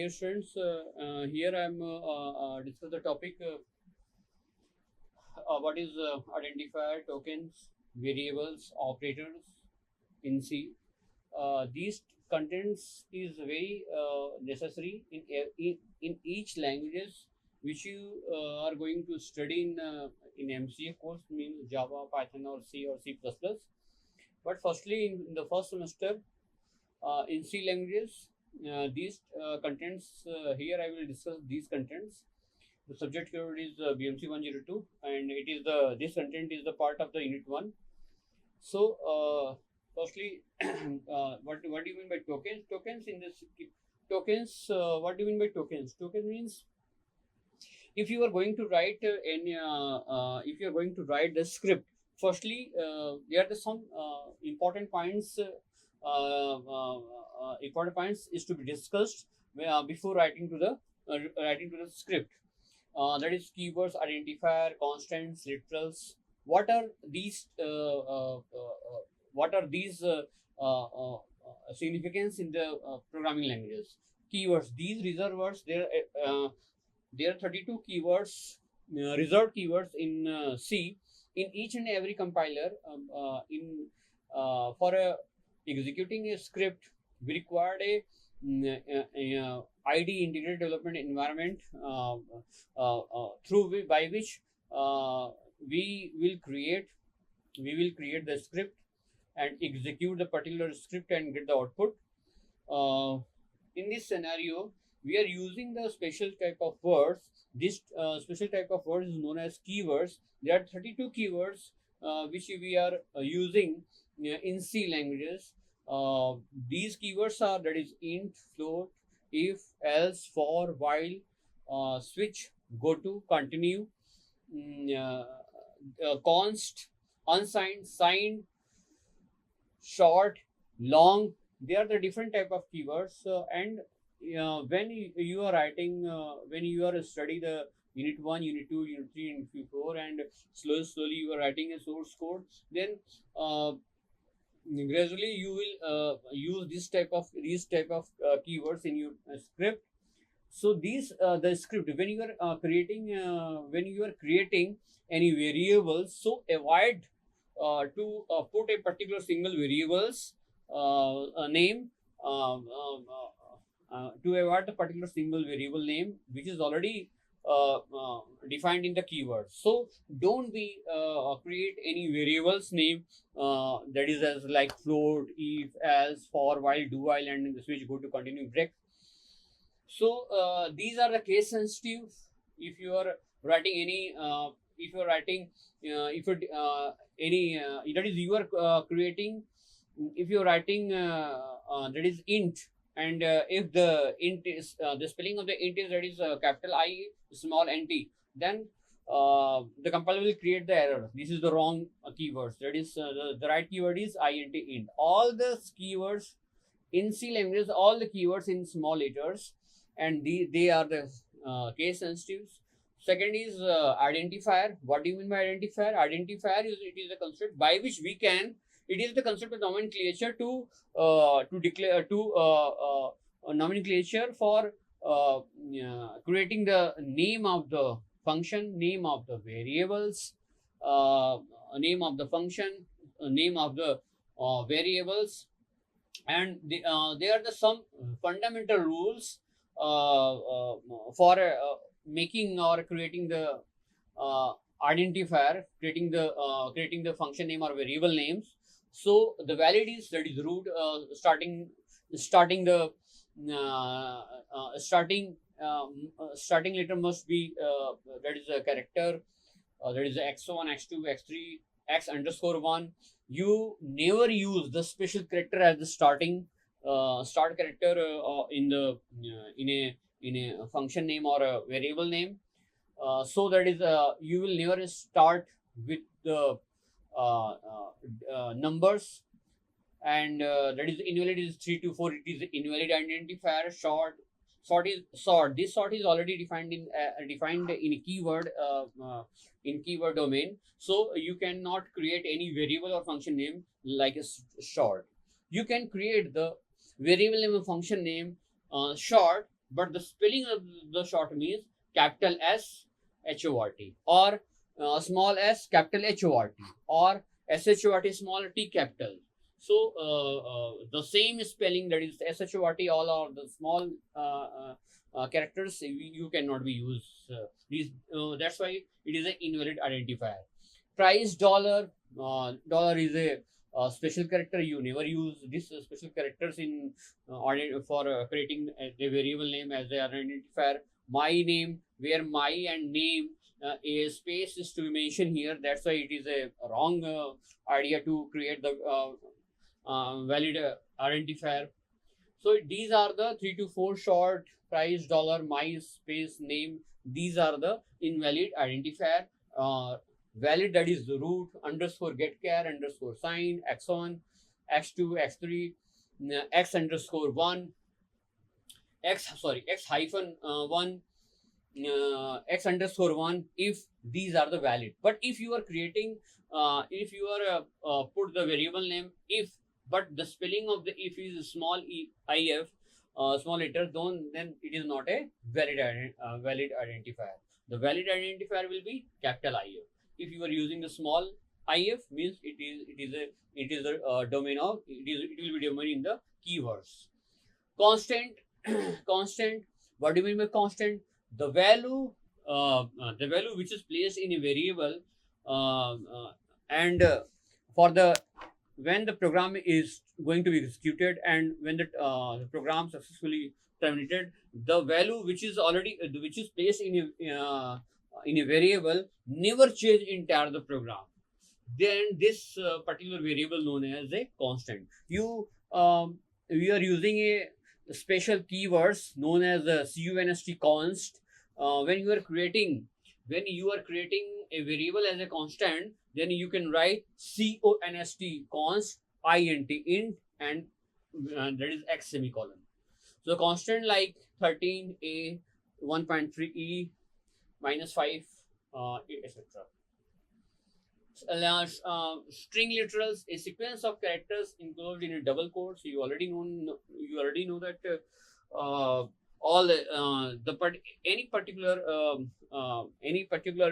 dear students, here I am discuss the topic what is identifier, tokens, variables, operators in C. These contents is very necessary in each languages which you are going to study in MCA course, means Java, Python, or C or C++. But firstly, in the first semester, in C languages, these contents here I will discuss these contents. The subject keyword is BMC 102, and it is this content is the part of the unit 1. So firstly, what do you mean by tokens? Tokens in this tokens. What do you mean by tokens? Token means if you are going to write if you are going to write the script. Firstly, there are some important points. Important points is to be discussed before writing to the script. That is keywords, identifier, constants, literals. What are these? What are these significance in the programming languages? Keywords. These reserved words. There are 32 keywords, reserved keywords in C. In each and every compiler, for executing a script, we required a ID, integrated development environment, by which we will create the script and execute the particular script and get the output. In this scenario, we are using the special type of words. This special type of words is known as keywords. There are 32 keywords which we are using in C languages. These keywords are, that is, int, float, if, else, for, while, switch, go to, continue, const, unsigned, signed, short, long. They are the different type of keywords, and when you are writing, when you are study the unit 1, unit 2, unit 3, unit 4, and slowly you are writing a source code, then gradually you will use this type of keywords in your script. So these the script, when you are creating any variables, so avoid to put a particular single variables name, to avoid the particular single variable name which is already defined in the keyword. So don't be create any variables name that is as like float, if, else, for, while, do while, and switch, go to, continue, break. So these are the case sensitive. If you are writing any if you are writing any that is you are creating, if you are writing that is int, and if the int is the spelling of the int is, that is capital I, small nt, then the compiler will create the error. This is the wrong keywords. That is the right keyword is int. All the keywords in C languages, all the keywords in small letters, and they are the case sensitives. Second is identifier. What do you mean by identifier? Identifier is, it is a concept by which we can. It is the concept of nomenclature to declare nomenclature for creating the name of the function, name of the variables, name of the function, name of the variables, and there are some fundamental rules for making or creating the identifier, creating the function name or variable names. So the valid is, that is root, starting letter must be that is a character, that is x1, x2, x3, x underscore 1. You never use the special character as the start character in a function name or a variable name. So that is you will never start with the numbers, and that is invalid is 3 to 4. It is invalid identifier. Sort. This sort is already defined in a keyword in keyword domain. So you cannot create any variable or function name like a short. You can create the variable name and function name short but the spelling of the short means capital S HORT, or small s capital HORT, or SHORT small t capital. So the same spelling, that is SHORT, all are the small characters, you cannot be used. These That's why it is an invalid identifier. Price dollar, dollar is a special character. You never use this special characters in for creating a variable name as an identifier. My name, where my and name, a space is to be mentioned here. That's why it is a wrong idea to create the valid identifier. So these are the 3 to 4 short: price, dollar, my, space, name. These are the invalid identifier. Valid, that is the root, underscore get char, underscore sign, x1, x2, x3, x underscore 1, x hyphen 1, x underscore 1, if these are the valid. But if you are creating, if you are put the variable name if, but the spelling of the if is small if, small letter, then it is not a valid identifier. The valid identifier will be capital if. If you are using the small if, means it is a domain of, it will be domain in the keywords. Constant. Constant, what do you mean by constant? The value, the value which is placed in a variable, and for the when the program is going to be executed, and when the program successfully terminated, the value which is already which is placed in a variable never change entire the program. Then this particular variable known as a constant. We are using a special keywords known as a CUNST const. When you are creating a variable as a constant, then you can write const int, and that is x semicolon. So constant like 13a, 1.3e, -5, etc. String literals, a sequence of characters included in a double quote. So you already know that all any particular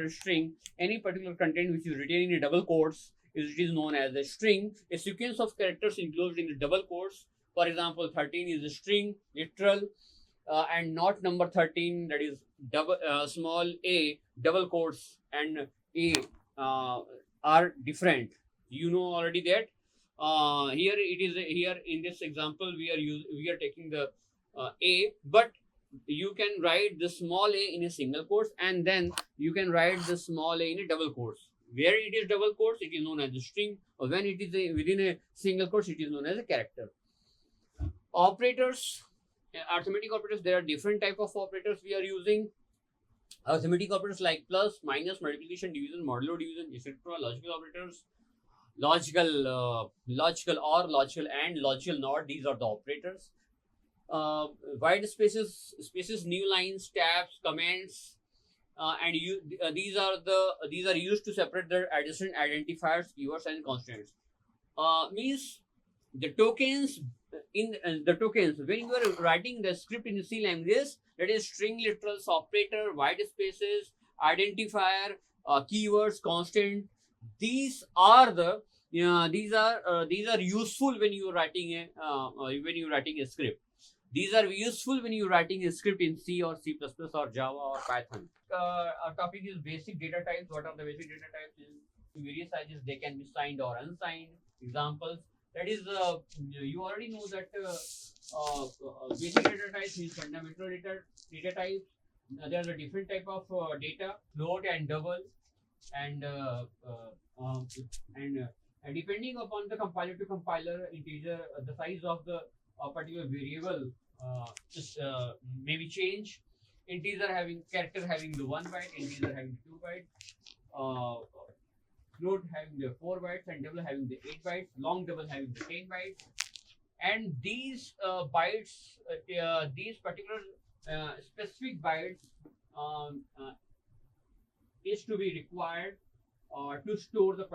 string, any particular content which is written in a double quotes, it is known as a string. A sequence of characters included in the double quotes. For example, 13 is a string literal, and not number 13, that is double small a double quotes and a are different. You know already that. Here in this example we are taking the a, but you can write the small a in a single quotes, and then you can write the small a in a double quotes. Where it is double quotes, it is known as a string, or when it is within a single quotes, it is known as a character. Operators, arithmetic operators, there are different type of operators we are using. Arithmetic operators like plus, minus, multiplication, division, modulo division, etc. Logical operators, logical or, logical and, logical not. These are the operators. Wide spaces, new lines, tabs, comments, and these are used to separate the adjacent identifiers, keywords, and constants. Means the tokens when you are writing the script in C language, that is string literals, operator, wide spaces, identifier, keywords, constant. These are useful when you are writing a script. These are useful when you are writing a script in C or C++ or Java or Python. Our topic is basic data types. What are the basic data types? In various sizes, they can be signed or unsigned. Examples. That is, you already know that basic data types means fundamental data types. There are different type of data, float and double, and depending upon the compiler to compiler, integer, the size of the particular variable maybe change. Character having the 1 byte, integer having 2 bytes. Float having the 4 bytes, and double having the 8 bytes, long double having the 10 bytes. And these bytes, these particular specific bytes is to be required to store the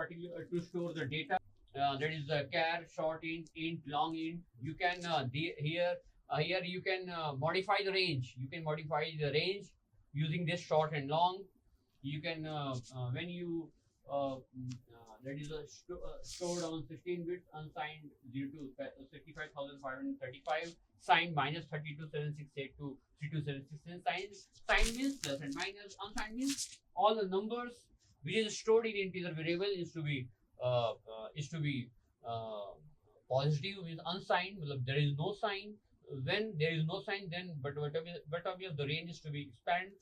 data. That is the char, short int, long int. You can here Here you can modify the range. You can modify the range using this short and long. You can when you that is stored on 16 bits unsigned 0 to 65,535, signed minus 32,768 to 32,766. Signed means plus and minus, unsigned means all the numbers which is stored in integer variable is to be uh, positive. Means unsigned, there is no sign. When there is no sign, then but obvious the range is to be expanded.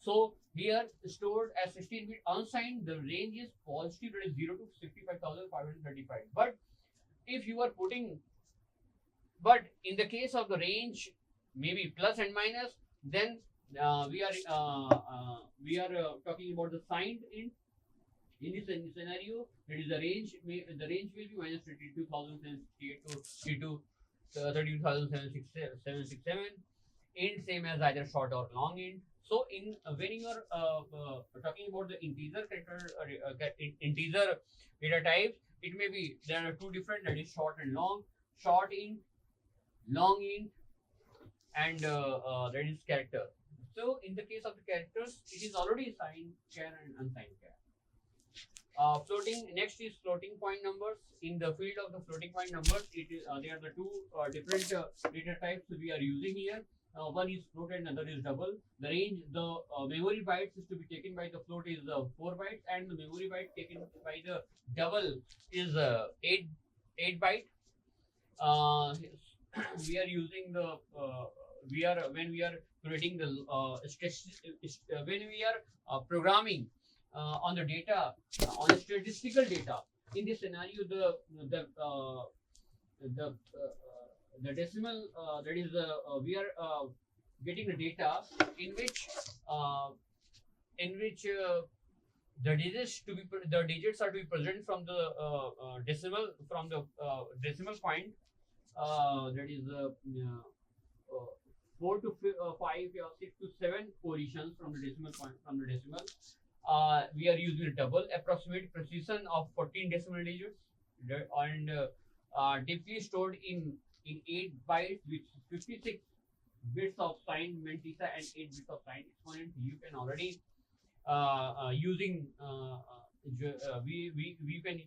So here stored as 16-bit unsigned, the range is positive, that is 0 to 65,535. But if you are putting, but in the case of the range, maybe plus and minus, then we are talking about the signed int. In this scenario, that is the range. The range will be minus 32,768 to 32,767. Int same as either short or long int. So in when you are talking about the integer character integer data types, it may be there are two different, that is short and long. Short int, long int, and that is character. So in the case of the characters, it is already signed char and unsigned char. Floating next is floating point numbers. In the field of the floating point numbers, it is there are the two different data types we are using here. One is float and another is double. The range, the memory bytes is to be taken by the float is 4 bytes, and the memory byte taken by the double is 8 byte. We are using the when we are creating the when we are programming on the data, on the statistical data. In this scenario, the decimal that is we are getting the data in which the digits are to be present from the decimal point, that is 4 to 5 or 6 to 7 positions from the decimal point. We are using a double approximate precision of 14 decimal digits, and deeply stored in 8 bytes with 56 bits of signed mantissa and 8 bits of signed exponent. You can already using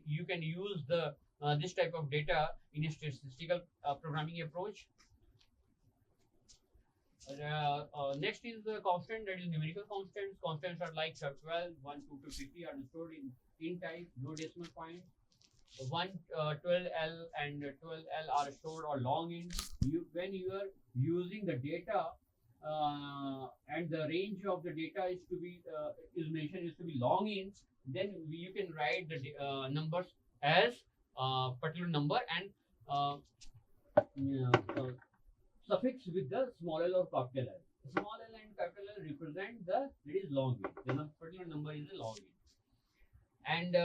you can use the this type of data in a statistical programming approach. Next is the constant, that is numerical constants. Constants are like 12, 1, 2 to 50 are stored in type, no decimal point. 12L and 12L are stored or long int. When you are using the data and the range of the data is to be is to be long int, then you can write the numbers as particular number and suffix with the small l or capital L. Small l and capital L represent the it is long int. The particular number is a long int. And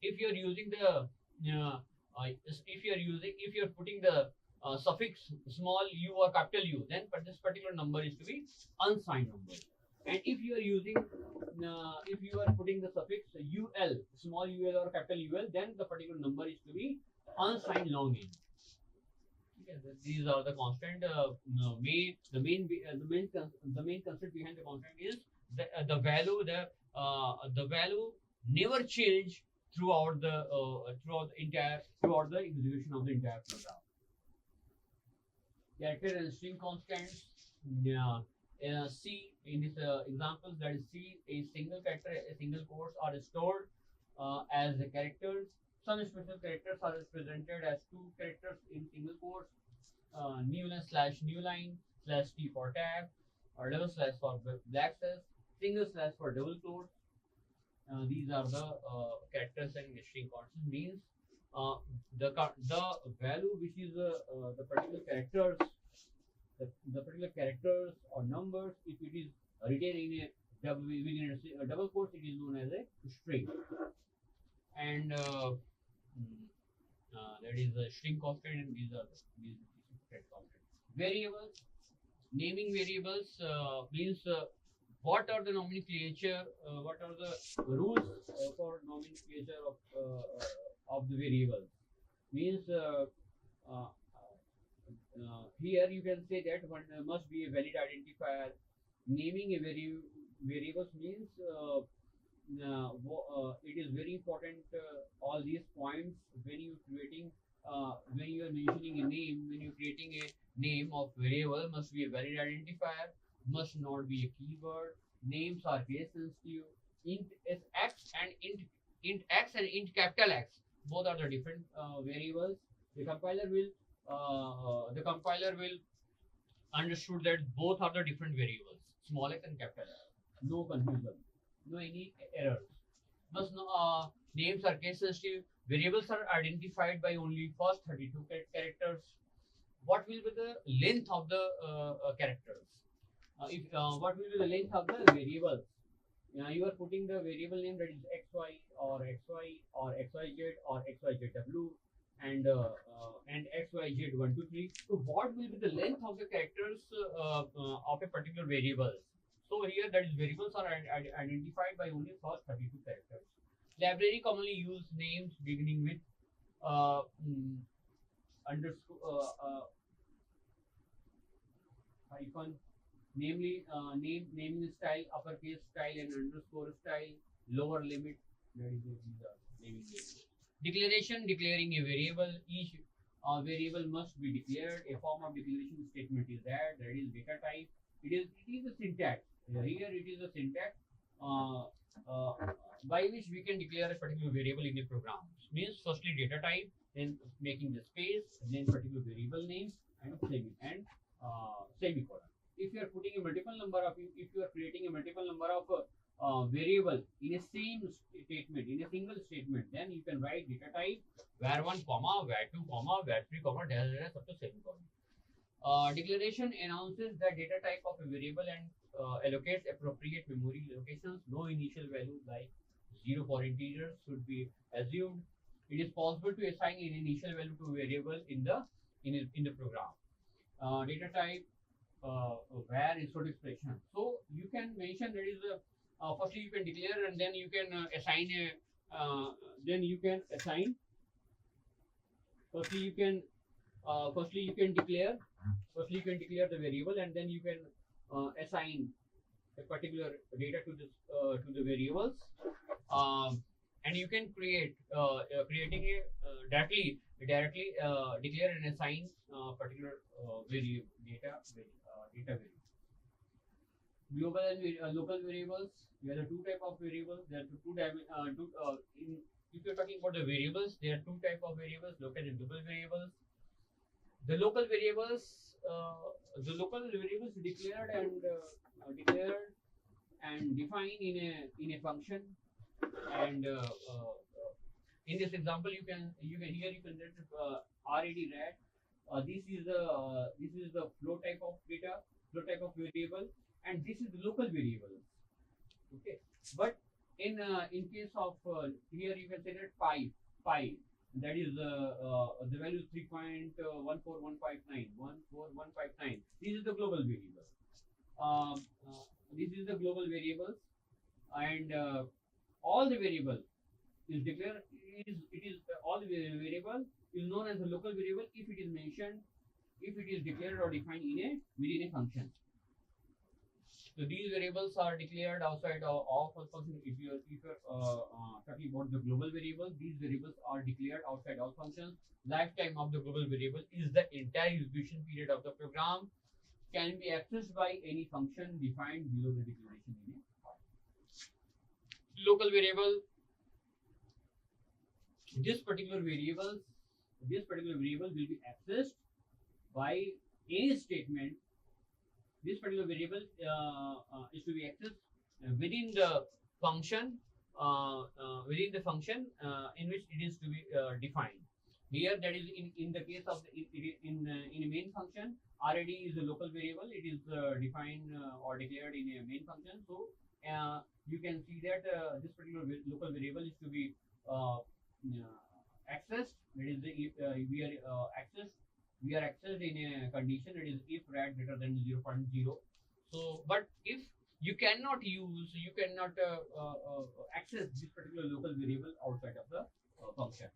if you are using the if you are putting the suffix small u or capital U, then this particular number is to be unsigned number. And if you are using if you are putting the suffix ul, small ul or capital ul, then the particular number is to be unsigned long int. These are the constant. The main concept behind the constant is the value never change throughout the execution of the entire program. Character and string constants. C in this examples, that is C, a single character, a single quotes are stored as the characters. Some special characters are represented as two characters in single quotes. New line slash new line slash T for tab, or double slash for black slash, single slash for double quotes. These are the characters and string constants. Means the value which is the particular characters, the particular characters or numbers, if it is written in a double quotes, it is known as a string. And that is the string constant, and these are these constant. Variables. Naming variables means what are the nomenclature, what are the rules for nomenclature of the variables. Means here you can say that one must be a valid identifier. Naming a variables means it is very important. All these points when you creating when you are mentioning a name, when you creating a name of variable must be a valid identifier, must not be a keyword. Names are case sensitive. Int is x and int x and int capital X. Both are the different variables. The compiler will understood that both are the different variables, small x and capital X. No confusion, no any errors. Thus, no, names are case sensitive. Variables are identified by only first 32 characters. What will be the length of the characters? If What will be the length of the variables? You are putting the variable name that is xy or xy or xyz or xyzw and xyz123. So what will be the length of the characters of a particular variable? So here that is variables are identified by only first 32 characters. Library commonly use names beginning with underscore hyphen, namely naming style, uppercase style, and underscore style, lower limit. That is the naming name. Declaration, declaring a variable. Each variable must be declared. A form of declaration statement is that is data type. It is a syntax. Here it is a syntax by which we can declare a particular variable in a program. Means firstly data type, then making the space, then particular variable name and semicolon. If you are putting a multiple number of, if you are creating a multiple number of variable in a same statement, in a single statement, then you can write data type var1 comma var2 comma var3 comma dash dash up to semicolon. Declaration announces the data type of a variable and allocates appropriate memory locations. No initial value like 0 for integers should be assumed. It is possible to assign an initial value to a variable in the program. Data type var is sort of expression. So you can mention that is firstly you can declare and then you can assign a firstly you can declare the variable and then you can assign a particular data to the variables, and you can creating a directly declare and assign particular variable data variable. Global and local variables. There are two type of variables. There are if you're talking about the variables, there are two type of variables: local and global variables. The local variables declared and defined in a function. And in this example, you can write rad. This is the flow type of variable, and this is the local variable. Okay, but in case of here you can say that pi, that is the value is 3.14159. This is the global variable. This is the global variables, and all the variable is declared. All the variable is known as a local variable if it is mentioned, if it is declared or defined within a function. So these variables are declared outside of a function. If you are talking about the global variable, these variables are declared outside all functions. Lifetime of the global variable is the entire execution period of the program. Can be accessed by any function defined below the declaration in a local variable. This particular variable will be accessed by any statement. This particular variable is to be accessed within the function in which it is to be defined. Here, that is in the case of in a main function, RAD is a local variable. It is defined or declared in a main function. So you can see that this particular local variable is to be accessed. That is we are accessed in a condition, that is if rad greater than 0.0. So, but if you cannot access this particular local variable outside of the function.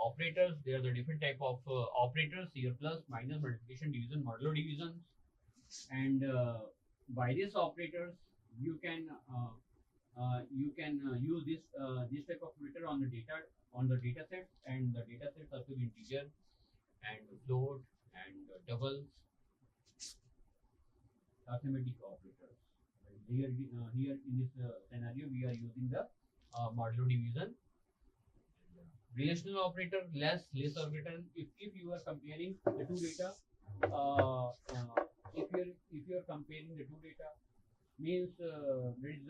operators. There are the different type of operators here: plus, minus, multiplication, division, modulo division. And by these operators, you can use this type of operator on the data set, and the data sets are to be integer and float and doubles, arithmetic operators. Here in this scenario, we are using the modulo division. Relational operator, less operator. If you are comparing the two data, if you are comparing the two data, means there is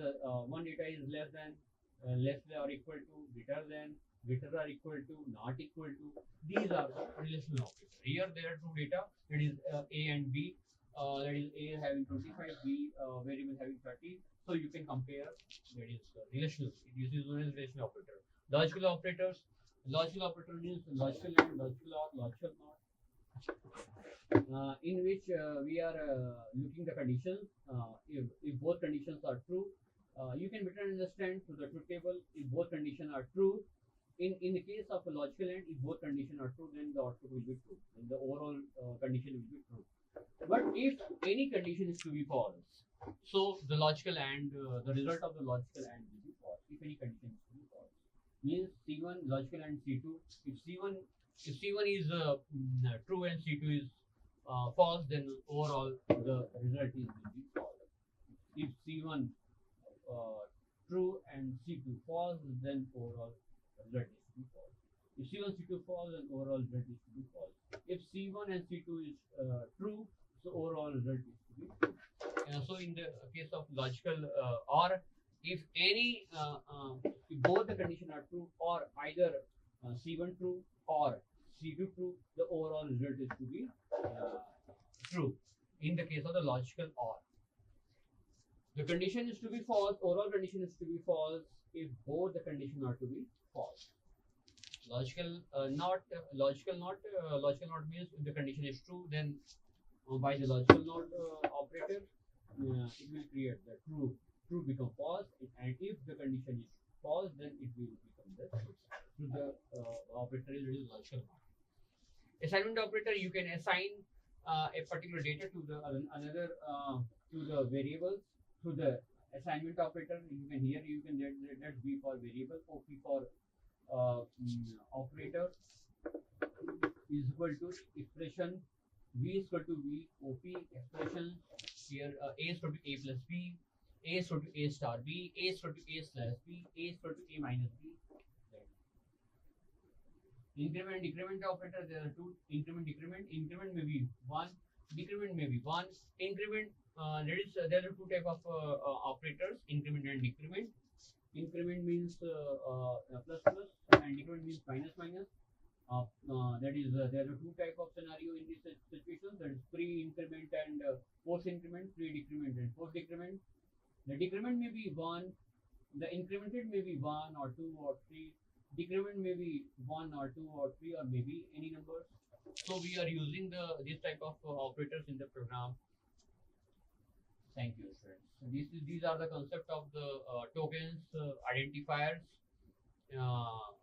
one data is less than, less or equal to, greater than, greater or equal to, not equal to. These are the relational operators. Here there are two data, that is A and B. That is A having 25, B variable having 30. So you can compare. That is relational. This is known as relational operator. Logical operators. Logical operator means logical and, logical or, logical not. In which we are looking the conditions. If both conditions are true, you can better understand through the truth table. If both conditions are true, in the case of a logical AND, if both conditions are true, then the output will be true, and the overall condition will be true. But if any condition is to be false, so the logical AND, the result of the logical AND will be false. If any condition is to be false, means C1 logical AND C2. If C1 is true and C2 is false, then overall the result is will be false. If C1 true and C2 false, then overall result is to be false. If C1 C2 false, then overall result is to be false. If C1 and C2 is true, so overall result is to be true. So in the case of logical or, if any if both the conditions are true, or either C1 true or C2 true, the overall result is to be true. In the case of the logical OR, the condition is to be false, overall condition is to be false if both the conditions are to be false. Logical not means if the condition is true, then by the logical not operator, it will create the true become false, and if the condition is false, then it will become the true. So the operator is logical not. Assignment operator, you can assign a particular data to the another to the variables through the assignment operator. You can let B for variable, OP for operator is equal to expression V is equal to V OP expression. Here A is equal to A plus B, A is equal to A star B, A is equal to A slash B, A is equal to A minus B. Increment decrement operator, there are two: increment decrement. Increment may be 1, decrement may be 1. Increment there are two type of operators: increment and decrement. Increment means plus plus, and decrement means minus minus. That is there are two type of scenario in this situation. That is pre-increment and post-increment, pre-decrement and post-decrement. The decrement may be 1, the incremented may be 1 or 2 or 3. Decrement may be 1 or 2 or 3 or maybe any numbers. So we are using this type of operators in the program. Thank you, friends. So these are the concept of the tokens, identifiers,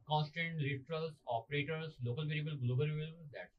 constants, literals, operators, local variable, global variable. That's